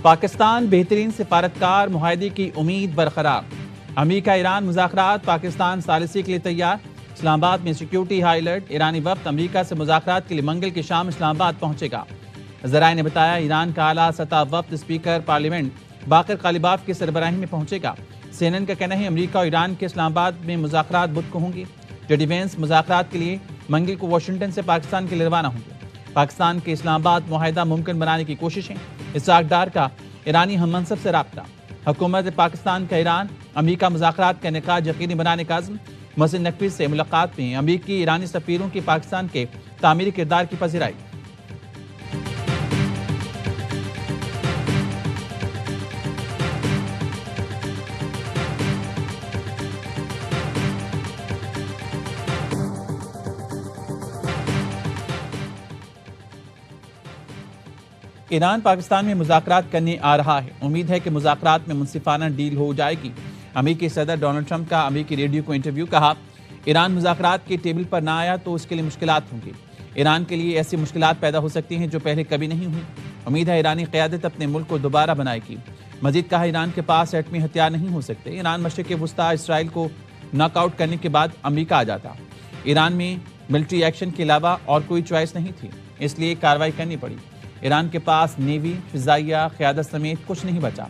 पाकिस्तान बेहतरीन सिफारतकार, मुआहदे की उम्मीद बरकरार। अमेरिका ईरान मुज़ाकरात, पाकिस्तान सालिसी के लिए तैयार। इस्लामाबाद में सिक्योरिटी हाई अलर्ट। ईरानी वफ्द अमेरिका से मुज़ाकरात के लिए मंगल की शाम इस्लामाबाद पहुंचेगा। ज़राए ने बताया ईरान का आला सतह वफ्द स्पीकर पार्लियामेंट बाकर कालिबाफ की सरबराही में पहुंचेगा। CNN का कहना है अमेरिका और ईरान के इस्लामाबाद में मुज़ाकरात बुध को होंगे। जो डिफेंस मुज़ाकरात के लिए मंगल को वाशिंगटन से पाकिस्तान के लिए रवाना होंगे। पाकिस्तान के इस्लामाबाद मुआहिदा मुमकिन बनाने की कोशिशें। इसहाक डार का ईरानी हम मनसब से राब्ता। हुकूमत पाकिस्तान का ईरान अमेरिका मुज़ाकरात का इनेकाद यकीनी बनाने का अज़्म। मोहसिन नकवी से मुलाकात में अमेरिकी ईरानी सफ़ीरों की पाकिस्तान के तामीरी किरदार की पज़िराई। ईरान पाकिस्तान में मुज़ाकरात करने आ रहा है। उम्मीद है कि मुज़ाकरात में मुनसिफाना डील हो जाएगी। अमेरिकी सदर डोनाल्ड ट्रंप का अमेरिकी रेडियो को इंटरव्यू। कहा ईरान मुज़ाकरात के टेबल पर ना आया तो उसके लिए मुश्किलात होंगी। ईरान के लिए ऐसी मुश्किलात पैदा हो सकती हैं जो पहले कभी नहीं हुई। उम्मीद है ईरानी क़यादत अपने मुल्क को दोबारा बनाएगी। मजीद कहा ईरान के पास एटमी हथियार नहीं हो सकते। ईरान मशरिक़ वस्ता इसराइल को नॉकआउट करने के बाद अमेरिका आ जाता। ईरान में मिलिट्री एक्शन के अलावा और कोई चॉइस नहीं थी, इसलिए कार्रवाई करनी पड़ी। ईरान के पास नेवी, फिजाइया, क़यादत समेत कुछ नहीं बचा।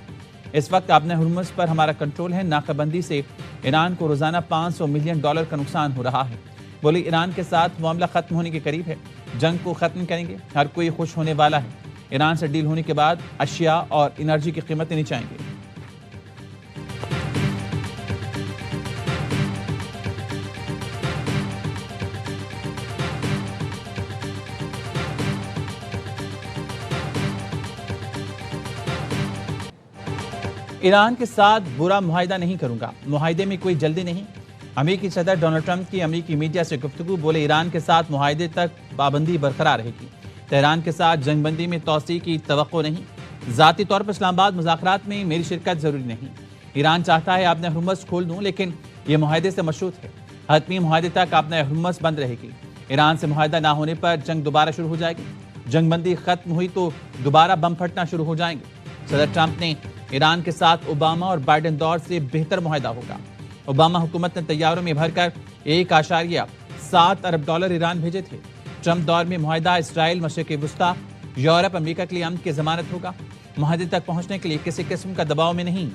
इस वक्त आबने हुर्मुज़ पर हमारा कंट्रोल है। नाकाबंदी से ईरान को रोज़ाना $500 मिलियन का नुकसान हो रहा है। बोले ईरान के साथ मामला ख़त्म होने के करीब है। जंग को ख़त्म करेंगे, हर कोई खुश होने वाला है। ईरान से डील होने के बाद अशिया और एनर्जी की कीमतें नीचे आएंगी। ईरान के साथ बुरा मुआहिदा नहीं करूंगा, मुआहिदे में कोई जल्दी नहीं। अमेरिकी सदर डोनाल्ड ट्रंप की अमेरिकी मीडिया से गुफ्तगू। बोले ईरान के साथ मुआहिदे तक पाबंदी बरकरार रहेगी। तेहरान के साथ जंगबंदी में तोसी की तवक्को नहीं। ज़ाती तौर पर इस्लामाबाद मुज़ाकरात में मेरी शिरकत जरूरी नहीं। ईरान चाहता है आबने हुर्मुज़ खोल दूं, लेकिन यह मुआहिदे से मशरूत है। हतमी मुआहिदे तक आबने हुर्मुज़ बंद रहेगी। ईरान से मुआहिदा ना होने पर जंग दोबारा शुरू हो जाएगी। जंगबंदी खत्म हुई तो दोबारा बम फटना शुरू हो जाएंगे। सदर ट्रंप ने ईरान के साथ ओबामा और बाइडेन दौर से बेहतर मुआहिदा होगा। ओबामा हुकूमत ने तैयारों में भरकर $1.7 अरब ईरान भेजे थे। ट्रंप दौर में मुआहिदा इसराइल, मशरिक़ वस्ता, यूरोप, अमेरिका के लिए अमन की जमानत होगा। मुआहिदे तक पहुंचने के लिए किसी किस्म का दबाव में नहीं।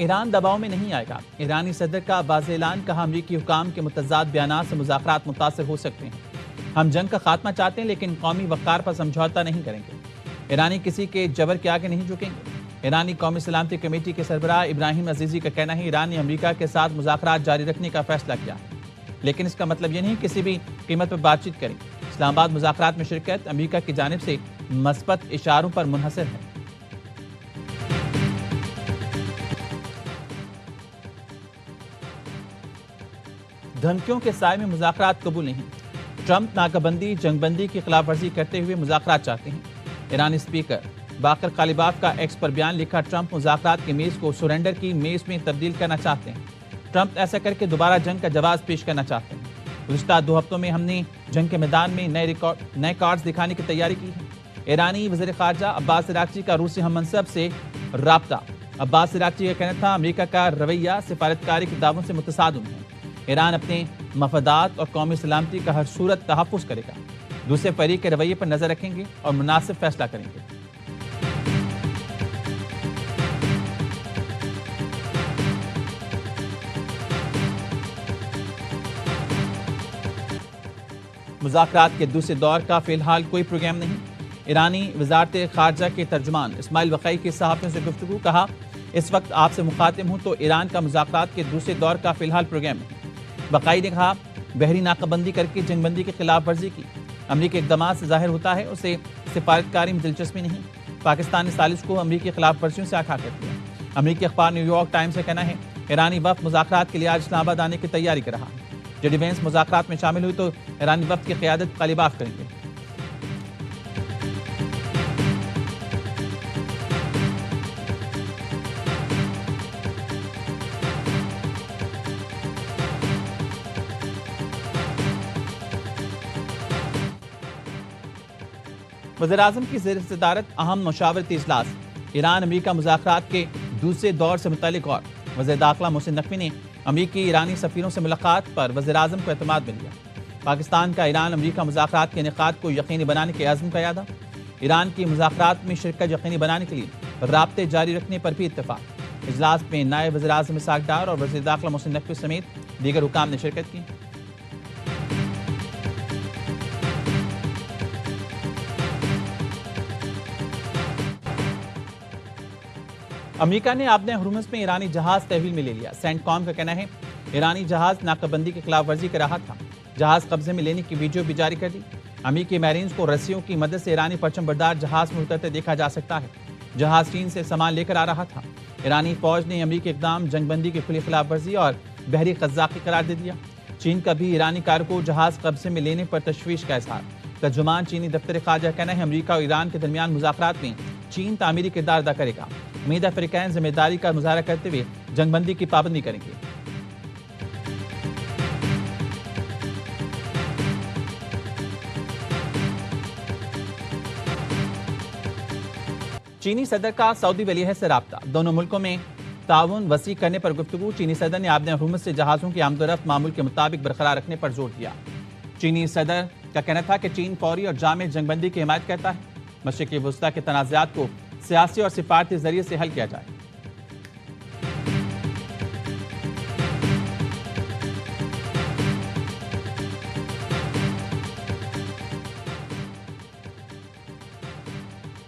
ईरान दबाव में नहीं आएगा। ईरानी सदर का वाज़ेह ऐलान। कहा अमेरिकी हुकाम के मुतज़ाद बयानात से मुज़ाकरात मुतासर हो सकते हैं। हम जंग का खात्मा चाहते हैं, लेकिन कौमी वक़ार पर समझौता नहीं करेंगे। ईरानी किसी के जबर के आगे नहीं झुकेंगे। ईरानी कौमी सलामती कमेटी के सरबराह इब्राहिम अजीज़ी का कहना है ईरान ने अमेरिका के साथ मुज़ाकरात जारी रखने का फैसला किया है, लेकिन इसका मतलब यह नहीं किसी भी कीमत पर बातचीत करें। इस्लामाबाद मुज़ाकरात में शिरकत अमेरिका की जानिब से मस्बत इशारों पर मुनहसर है। धमकियों के साए में मुज़ाकरात कबूल नहीं। ट्रंप नाकाबंदी, जंगबंदी की खिलाफ वर्जी करते हुए मुज़ाकरात चाहते हैं। ईरानी स्पीकर बाकर कालिबाफ का एक्स पर बयान। लिखा ट्रंप मुज़ाकरात की मेज़ को सुरेंडर की मेज़ में तब्दील करना चाहते हैं। ट्रंप ऐसा करके दोबारा जंग का जवाब पेश करना चाहते हैं। गुज़िश्ता 2 हफ्तों में हमने जंग के मैदान में नए कार्ड्स दिखाने की तैयारी की है। ईरानी वज़ीर ख़ारजा अब्बास इराक़ची का रूसी हम मनसब से राब्ता। अब्बास इराक़ची का कहना था अमेरिका का रवैया सिफारतकारी के दावों से मुतसादिम है। ईरान अपने मफादात और कौमी सलामती का हर सूरत तहफ़्फ़ुज़ करेगा। दूसरे फरीक के रवैये पर नज़र रखेंगे और मुनासिब फैसला करेंगे। मुज़ाकरात के दूसरे दौर का फ़िलहाल कोई प्रोग्राम नहीं। ईरानी वज़ारत ख़ारजा के तर्जुमान इस्माइल वक़ई के सहाफ़ियों से गुफ्तगू। कहा इस वक्त आपसे मुखातिब हूँ तो ईरान का मुज़ाकरात के दूसरे दौर का फ़िलहाल प्रोग्राम नहीं। वक़ई ने कहा बहरी नाकाबंदी करके जंगबंदी की खिलाफ वर्जी की। अमरीकी इक़दामात से जाहिर होता है उसे सिफारतकारी में दिलचस्पी नहीं। पाकिस्तान ने सालिस को अमरीकी के खिलाफ वर्जियों से आगाह कर दिया। अमरीकी अखबार न्यूयॉर्क टाइम्स का कहना है ईरानी वफ़द मुज़ाकरात के लिए आज इस्लामाबाद आने की तैयारी कर रहा है। जेडी वेंस मुज़ाकरात में शामिल हुई तो ईरानी वफ्द की क़यादत तालिबाफ करेंगे। वज़ीर-ए-आज़म की ज़ेर-ए-सदारत अहम मशावरती इजलास, ईरान अमेरिका मुज़ाकरात के दूसरे दौर से मुतल्लिक और वज़ीर दाखिला मोहसिन नकवी ने अमेरिकी ईरानी सफ़ीरों से मुलाकात पर वज़ीर-ए-आज़म को एतमाद मिल गया। पाकिस्तान का ईरान अमेरिका मुज़ाकरात के इनेकाद को यकीनी बनाने के अज़्म का यादा, ईरान की मुज़ाकरात में शिरकत यकीनी बनाने के लिए राब्ते जारी रखने पर भी इत्तफ़ाक़। इजलास में नायब वज़ीर-ए-आज़म इसहाक़ डार और वज़ीर दाखिला मोहसिन नकवी समेत दीगर हुकाम ने शिरकत की। अमेरिका ने आबने हुर्मुज़ में ईरानी जहाज तहवील में ले लिया। सेंटकॉम का कहना है ईरानी जहाज नाकाबंदी की खिलाफ वर्जी कर रहा था। जहाज कब्जे में लेने की वीडियो भी जारी कर दी। अमेरिकी मैरीन्स को रस्सियों की मदद से ईरानी परचम बरदार जहाज में उतरते देखा जा सकता है। जहाज चीन से सामान लेकर आ रहा था। ईरानी फौज ने अमेरिकी इक़दाम जंगबंदी की खुली खिलाफ वर्जी और बहरी क़ज़्ज़ाक़ी करार दे दिया। चीन का भी ईरानी कार को जहाज कब्जे में लेने पर तशवीश का इजहार। तर्जुमान चीनी दफ्तर ख़ारजा कहना है अमेरिका और ईरान के दरमियान मुज़ाकरात में चीन तामीरी किरदार अदा करेगा। उम्मीद है अफ्रीकैन जिम्मेदारी का मुजाहरा करते हुए जंगबंदी की पाबंदी करेंगे। चीनी सदर का सऊदी वलीअहद से राब्ता, दोनों मुल्कों में ताउन वसी करने पर गुफ्तगू। चीनी सदर ने आबने हुर्मुज़ से जहाज़ों की आमदोरफ्त मामूल के मुताबिक बरकरार रखने पर जोर दिया। चीनी सदर का कहना था कि चीन फौरी और जामे जंगबंदी की हिमायत करता है। मशरिक़ी वुस्ता के तनाज़ात को सियासी और सिफारती जरिए से हल किया जाए।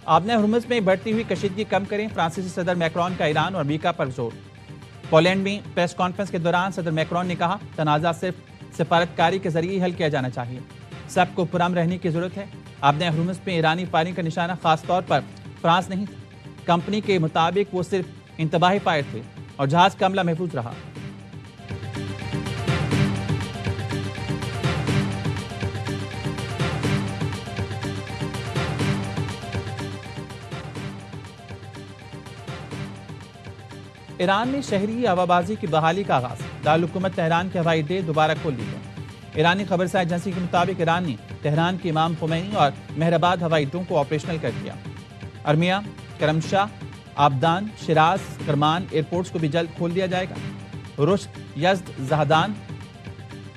आबने हुर्मुज़ में बढ़ती हुई कशीदगी कम करें, फ्रांसीसी सदर मैक्रोन का ईरान और अमेरिका पर जोर। पोलैंड में प्रेस कॉन्फ्रेंस के दौरान सदर मैक्रोन ने कहा तनाज़ा सिर्फ सिफारतकारी के जरिए हल किया जाना चाहिए। सबको पुरअमन रहने की जरूरत है। आबने हुर्मुज़ में ईरानी फायरिंग का निशाना खास तौर पर फ्रांस नहीं था। कंपनी के मुताबिक वो सिर्फ इंतबाही फायर थे और जहाज का हमला महफूज रहा। ईरान में शहरी हवाबाजी की बहाली का आगाज, दारुल हुकूमत तेहरान के हवाई अड्डे दोबारा खोल दिए गए। ईरानी खबरसां एजेंसी के मुताबिक ईरान ने तेहरान के इमाम खुमैनी और मेहराबाद हवाई अड्डों को ऑपरेशनल कर दिया। अरमिया, करमशाह, आबदान, शिराज, करमान एयरपोर्ट्स को भी जल्द खोल दिया जाएगा। रुश्त, यज़्द, जहदान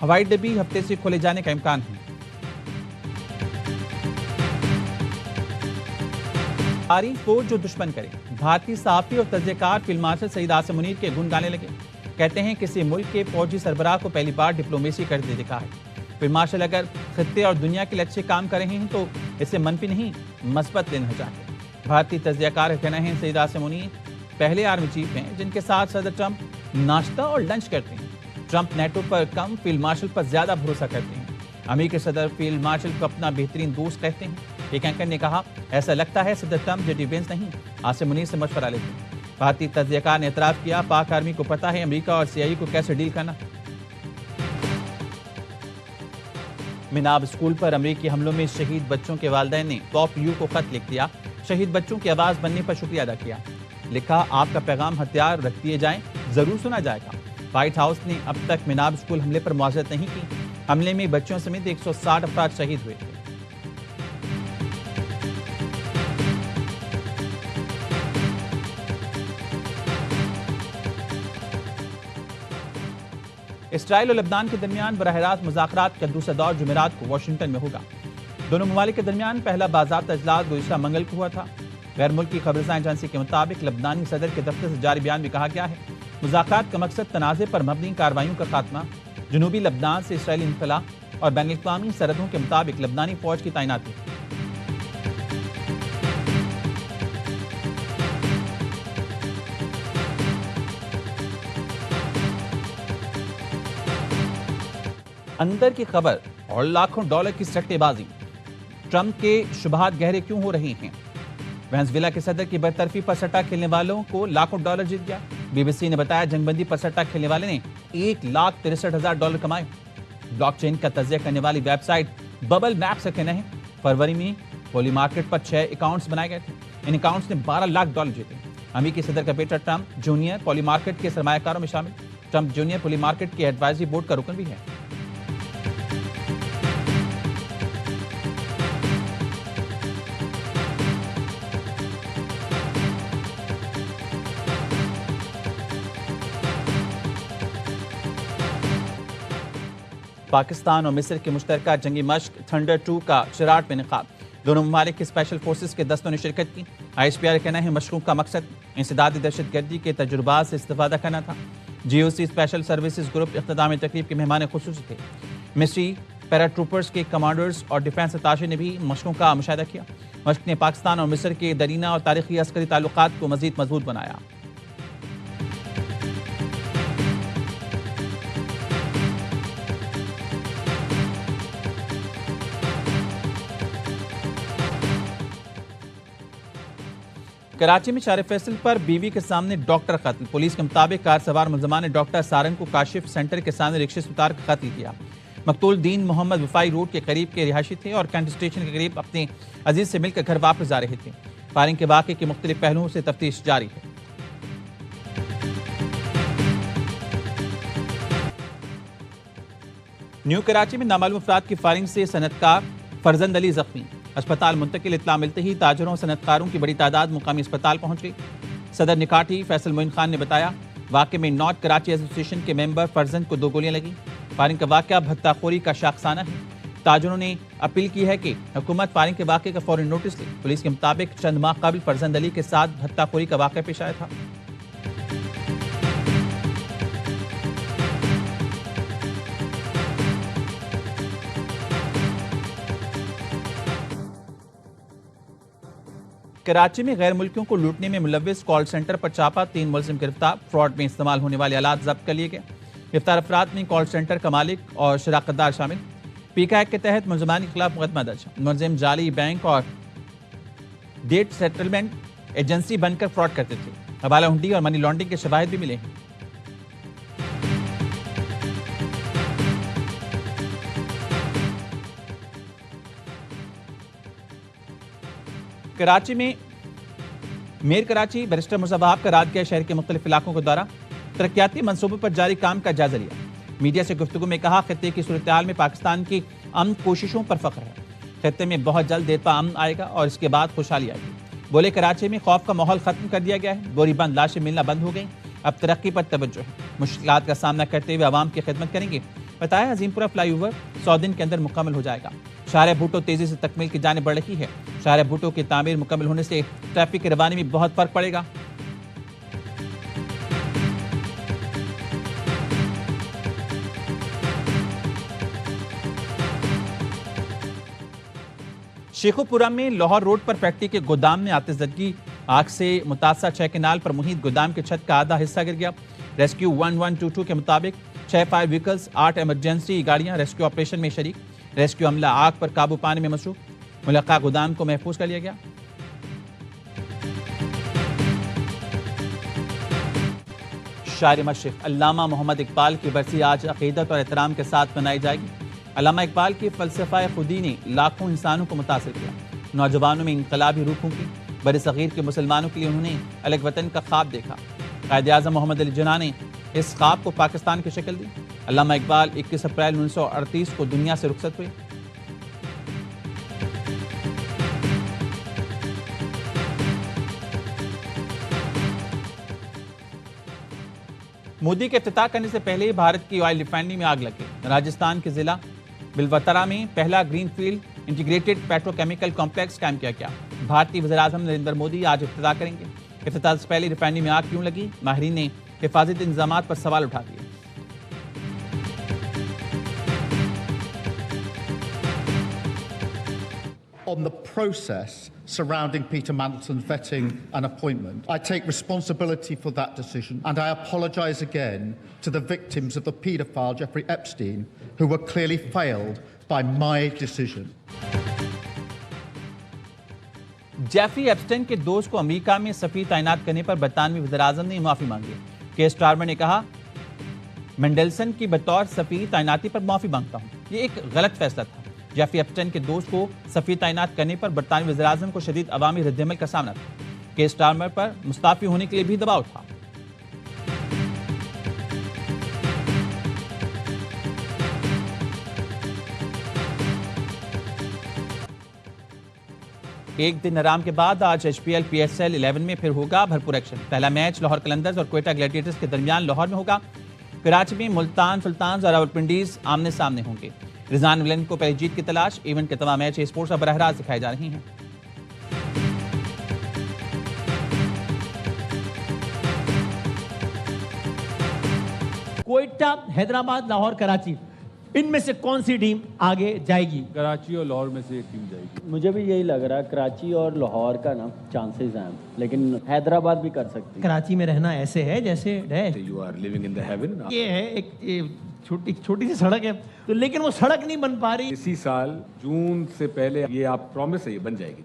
हवाई अड्डे भी हफ्ते से खोले जाने का इम्कान है। तारीफ वो जो दुश्मन करे, भारतीय सहाफ़ी और तज्ज़ियाकार फील्ड मार्शल सईद आसिम मुनीर के गुण गाने लगे। कहते हैं किसी मुल्क के फौजी सरबराह को पहली बार डिप्लोमेसी कर दे दिखा है। फील्ड मार्शल अगर खित्ते और दुनिया के लिए अच्छे काम कर रहे हैं तो इसे मनफी नहीं मस्बत लेना चाहिए। भारतीय तज्ज़ियाकार का कहना है सईद आसिम मुनीर पहले आर्मी चीफ हैं जिनके साथ सदर ट्रंप नाश्ता और लंच करते हैं। ट्रंप नेटो पर कम, फील्ड मार्शल पर ज्यादा भरोसा करते हैं। अमेरिकी सदर फील्ड मार्शल को अपना बेहतरीन दोस्त कहते हैं। एक एंकर ने कहा ऐसा लगता है सदर ट्रंप जेडी वेंस नहीं आसिम मुनीर से मशवरा लेते हैं। भारतीय तज्ज़ियाकार ने एतराफ़ किया पाक आर्मी को पता है अमेरिका और सीआईए को कैसे डील करना। मिनाब स्कूल पर अमेरिकी हमलों में शहीद बच्चों के वालिदैन ने टॉप यू को खत लिख दिया। शहीद बच्चों की आवाज बनने पर शुक्रिया अदा किया। लिखा आपका पैगाम हथियार रख दिए जाएं, जरूर सुना जाएगा। व्हाइट हाउस ने अब तक मिनाब स्कूल हमले पर मुआवजत नहीं की। हमले में बच्चों समेत 160 अफराद शहीद हुए थे। इसराइल और लबनान के दरमियान बराह रास्त मुज़ाकरात का दूसरा दौर जुमेरात को वाशिंगटन में होगा। दोनों ममालिक के दरमियान पहला बाज़ाब्ता इजलास गुज़िश्ता मंगल को हुआ था। गैर मुल्की खबरसां एजेंसी के मुताबिक लबनानी सदर के दफ्तर से जारी बयान में कहा गया है मुज़ाकरात का मकसद तनाज़े पर मबनी कार्रवाइयों का खात्मा, जनूबी लबनान से इसराइली इनखला और बैनुल-अक़वामी सरहदों के मुताबिक लबनानी फौज की तैनाती। अंदर की खबर और लाखों डॉलर की सट्टेबाजी, ट्रंप के शुबहात गहरे क्यों हो रहे हैं। वेनेज़ुएला के सदर की बरतरफी पर सट्टा खेलने वालों को लाखों डॉलर जीत गया। बीबीसी ने बताया जंगबंदी पर सट्टा खेलने वाले ने $1,63,000 कमाए। ब्लॉकचेन का तजिया करने वाली वेबसाइट बबल मैप से कहना है फरवरी में पॉली मार्केट पर 6 अकाउंट्स बनाए गए थे। इन अकाउंट्स ने $12 लाख जीते। अमेरिकी सदर का बेटा ट्रंप जूनियर पॉली मार्केट के सरमायाकारों में शामिल। ट्रंप जूनियर पॉली मार्केट के एडवाइजरी बोर्ड का रुकन भी है। पाकिस्तान और मिस्र के मुश्तरका जंगी मश्क थंडर 2 का चराट में इनेकाद। दोनों ममालिक की स्पेशल फोर्सेस के दस्तों ने शिरकत की। ISPR कहना है मशरूम का मकसद इंसदादी दहशतगर्दी के तजुर्बात से इस्तेफादा करना था। GOC स्पेशल सर्विसेज ग्रुप इख्तितामी तकरीब के मेहमान खुसूसी थे। मिस्री पैराट्रूपर्स के कमांडर्स और डिफेंस अताशे ने भी मशकों का मुशाहिदा किया। मश्क ने पाकिस्तान और मिस्र के दरीना और तारीखी अस्करी ताल्लुकात को मजीद मजबूत बनाया। कराची में शार फैसल पर बीवी के सामने डॉक्टर कत्ल। पुलिस के मुताबिक कार सवार मुलजमान ने डॉक्टर सारंग को काशिफ सेंटर के सामने रिक्शे से उतार कर कत्ल किया। मकतूल दीन मोहम्मद वफाई रोड के करीब के रिहायशी थे और कैंट स्टेशन के करीब अपने अजीज से मिलकर घर वापस जा रहे थे। फायरिंग के वाक़े के मुख्तलिफ पहलुओं से तफ्तीश जारी है। न्यू कराची में नामालूम अफराद की फायरिंग से सनतकार फरजंद अली जख्मी। अस्पताल मुंतकिल। इत्तला मिलते ही ताजरों और सनतकारों की बड़ी तादाद मुकामी अस्पताल पहुंच गई। सदर निकाठी फैसल मोइन खान ने बताया वाक़े में नॉर्थ कराची एसोसिएशन के मेंबर फरजंद को 2 गोलियां लगी। फायरिंग का वाक़या भत्ताखोरी का शाखसाना है। ताजरों ने अपील की है कि हुकूमत फायरिंग के वाक़े का फौरी नोटिस ले। पुलिस के मुताबिक चंद माह कबल फरजंद अली के साथ भत्ताखोरी का वाक़या पेश आया था। कराची में गैर मुल्कियों को लूटने में मुलव्विस कॉल सेंटर पर छापा। 3 मुलजिम गिरफ्तार। फ्रॉड में इस्तेमाल होने वाले आलात जब्त कर लिए गए। गिरफ्तार अफराद में कॉल सेंटर का मालिक और शराकतदार शामिल। पीका एक्ट के तहत मुलजमान के खिलाफ मुकदमा दर्ज। मुलजिम जाली बैंक और डेट सेटलमेंट एजेंसी बनकर फ्रॉड करते थे। हवाला हुंडी और मनी लॉन्ड्रिंग के शवाहिद भी मिले हैं। कराची में मेयर कराची बैरिस्टर मुर्जा वहाब का रात गया शहर के मुख्तलिफ इलाकों का दौरा। तरक्याती मंसूबों पर जारी काम का जायजा लिया। मीडिया से गुफ्तगू में कहा खित्ते की सूरत हाल में पाकिस्तान की अमन कोशिशों पर फख्र है। खित्ते में बहुत जल्द देर पा अमन आएगा और इसके बाद खुशहाली आएगी। बोले कराची में खौफ का माहौल खत्म कर दिया गया है। बोरी बंद लाशें मिलना बंद हो गई। अब तरक्की पर तवज्जो है। मुश्किलात का सामना करते हुए आवाम की खिदमत करेंगे। बताया अजीमपुरा फ्लाईओवर 100 दिन के अंदर मुकम्मल हो जाएगा। शाहर भुट्टो तेजी से तकमील की जाने बढ़ रही है। शाहर भुट्टो की तामीर मुकम्मल होने से ट्रैफिक की रवानी में बहुत फर्क पड़ेगा। शेखुपुरा में लाहौर रोड पर फैक्ट्री के गोदाम में आतिशबाजी। आग से मुतासर 6 केनाल पर मुहित गोदाम के छत का आधा हिस्सा गिर गया। रेस्क्यू 1122 के मुताबिक 6 फायर व्हीकल्स 8 इमरजेंसी गाड़ियां रेस्क्यू ऑपरेशन में शरीक। रेस्क्यू अमला आग पर काबू पाने में मसरूफ। मुलक्का गोदाम को महफूज कर लिया गया। शायर मशरिक़ अल्लामा मोहम्मद इकबाल की बरसी आज अक़ीदत और एहतराम के साथ मनाई जाएगी। अल्लामा इकबाल की फ़लसफ़ा खुदी ने लाखों इंसानों को मुतासिर किया। नौजवानों में इनकलाबी रूह फूंकी। बड़े सग़ीर के मुसलमानों के लिए उन्होंने अलग वतन का ख्वाब देखा। कायद आज़म मोहम्मद अली जिन्ना ने इस ख्वाब को पाकिस्तान की शक्ल दी। अल्लामा इकबाल 21 अप्रैल 1938 को दुनिया से रुखसत हुए। मोदी के इफ्तिताह करने से पहले भारत की ऑयल रिफाइनरी में आग लग गई। राजस्थान के जिला बिलवतरा में पहला ग्रीनफील्ड इंटीग्रेटेड पेट्रोकेमिकल कॉम्प्लेक्स कायम किया गया। भारतीय वज़ीर-ए-आज़म नरेंद्र मोदी आज इफ्तिताह करेंगे। इफ्तिताह से पहले रिफाइनरी में आग क्यों लगी, माहिरीन ने हिफाजती इंतजामात पर सवाल उठा दिए। On the process surrounding Peter Mantleton's vetting and appointment, I take responsibility for that decision, and I apologise again to the victims of the paedophile Jeffrey Epstein, who were clearly failed by my decision. Jeffrey Epstein के दोस्त को America में सफीर तैनात करने पर बरतानवी वज़ीर-ए-आज़म ने माफी मांगी। के स्टारमर ने कहा मेंडेलसन की बतौर सफीर तैनाती पर माफी मांगता हूं। ये एक गलत फैसला था। जेफरी एप्स्टाइन के दोस्त को सफीर तैनात करने पर बरतानवी वज़ीर-ए-आज़म को शदीद अवामी रद्द-ए-अमल का सामना था। केस स्टारमर पर मुस्ताफी होने के लिए भी दबाव था। एक दिन आराम के बाद आज HPL PSL 11 में फिर होगा भरपूर एक्शन। पहला मैच लाहौर कलंदर्स और क्वेटा ग्लैडिएटर्स के दरमियान लाहौर में होगा। कराची में मुल्तान सुल्तान्स और रावलपिंडीज आमने सामने होंगे। रिजवान विलन को पहली जीत की तलाश। इवेंट के तमाम मैच स्पोर्ट्स और बरह रास्त दिखाए जा रही हैं। क्वेटा, हैदराबाद, लाहौर, कराची, इनमें से कौन सी टीम आगे जाएगी? कराची और लाहौर में से एक टीम जाएगी। मुझे भी यही लग रहा है, कराची और लाहौर का ना चांसेस हैं, लेकिन हैदराबाद भी कर सकती है। कराची में रहना ऐसे है जैसे है, you are living in the heaven. ये है एक छोटी सी सड़क है, तो लेकिन वो सड़क नहीं बन पा रही। इसी साल जून से पहले ये आप प्रॉमिस है, ये बन जाएगी।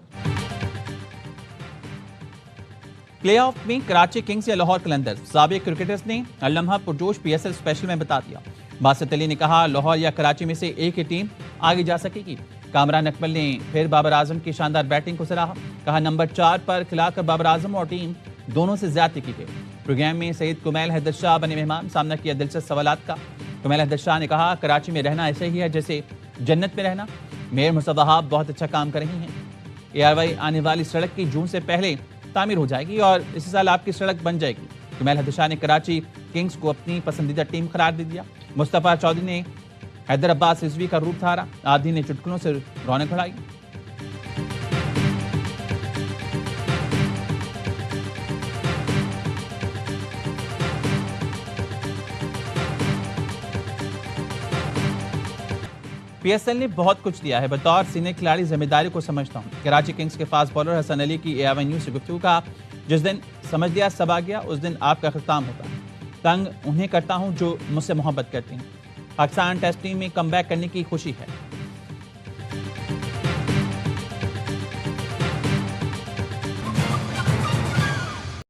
प्लेऑफ में कराची किंग्स या लाहौर कलंदर्स, साबिक क्रिकेटर्स ने अल-लम्हा पुरजोश PSL स्पेशल में बता दिया। बासित अली ने कहा लाहौर या कराची में से एक ही टीम आगे जा सकेगी। कामरान अकमल ने फिर बाबर आजम की शानदार बैटिंग को सराहा। कहा नंबर 4 पर खिलाकर बाबर आजम और टीम दोनों से ज्यादती की गई। प्रोग्राम में सईद कुमैल हैदर शाह बने मेहमान। सामना किया दिलचस्प सवालात का। कुमैल हैदर शाह ने कहा कराची में रहना ऐसे ही है जैसे जन्नत में रहना। मेयर मुस्तफा वहाब बहुत अच्छा काम कर रही हैं। ARY आने वाली सड़क की जून से पहले तामीर हो जाएगी और इसी साल आपकी सड़क बन जाएगी। कुमैल हैदर शाह ने कराची किंग्स को अपनी पसंदीदा टीम करार दे दिया। मुस्तफा चौधरी ने हैदर अब्बास रिजवी का रूप धारा। आदि ने चुटकुलों से रौनक बढ़ाई। PSL ने बहुत कुछ दिया है। बतौर सीनियर खिलाड़ी जिम्मेदारी को समझता हूँ। कराची किंग्स के फास्ट बॉलर हसन अली की ARY न्यूज़ से गुफ्तगू का, जिस दिन समझ लिया सब आ गया उस दिन आपका ख़त्म होता है। तंग उन्हें करता हूँ जो मुझसे मोहब्बत करती हैं। पाकिस्तान टेस्ट टीम में कमबैक करने की खुशी है।